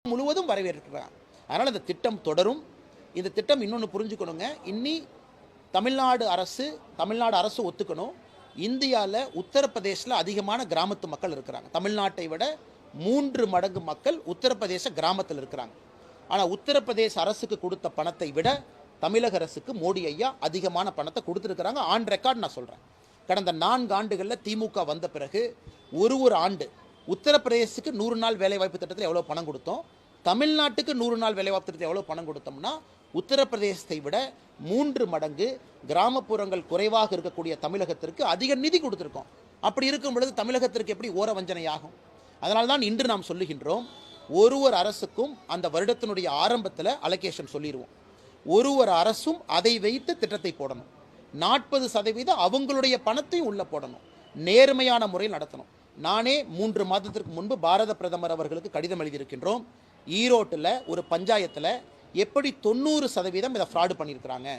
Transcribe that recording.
முழுவதும் வரவேற்கிறாங்க. அதனால் இந்த திட்டம் தொடரும். இந்த திட்டம் இன்னொன்று புரிஞ்சுக்கணுங்க. தமிழ்நாடு அரசு ஒத்துக்கணும். இந்தியாவில் உத்தரப்பிரதேசில் அதிகமான கிராமத்து மக்கள் இருக்கிறாங்க. தமிழ்நாட்டை விட 3 மடங்கு மக்கள் உத்தரப்பிரதேச கிராமத்தில் இருக்கிறாங்க. ஆனால் உத்தரப்பிரதேச அரசுக்கு கொடுத்த பணத்தை விட தமிழக அரசுக்கு மோடி ஐயா அதிகமான பணத்தை கொடுத்துருக்கிறாங்க. ஆன் ரெக்கார்ட் நான் சொல்கிறேன். கடந்த 4 ஆண்டுகளில் திமுக வந்த பிறகு ஒரு ஆண்டு உத்தரப்பிரதேசத்துக்கு 100 நாள் வேலைவாய்ப்பு திட்டத்தில் எவ்வளோ பணம் கொடுத்தோம், தமிழ்நாட்டுக்கு 100 நாள் வேலைவாய்ப்பு திட்டத்தில் எவ்வளோ பணம் கொடுத்தோம்னா உத்தரப்பிரதேசத்தை விட 3 மடங்கு கிராமப்புறங்கள் குறைவாக இருக்கக்கூடிய தமிழகத்திற்கு அதிக நிதி கொடுத்துருக்கோம். அப்படி இருக்கும் பொழுது தமிழகத்திற்கு எப்படி ஓர வஞ்சனை ஆகும்? அதனால்தான் இன்று நாம் சொல்லுகின்றோம், ஒரு அரசுக்கும் அந்த வருடத்தினுடைய ஆரம்பத்தில் அலோகேஷன் சொல்லிடுவோம். ஒரு அரசும் அதை வைத்து திட்டத்தை போடணும். 40% அவங்களுடைய பணத்தையும் உள்ள போடணும். நேர்மையான முறையில் நடத்தணும். நானே 3 மாதத்திற்கு முன்பு பாரத பிரதமர் அவர்களுக்கு கடிதம் எழுதியிருக்கின்றோம். ஈரோட்டில் ஒரு பஞ்சாயத்தில் எப்படி 90% இதை ஃப்ராடு பண்ணியிருக்கிறாங்க,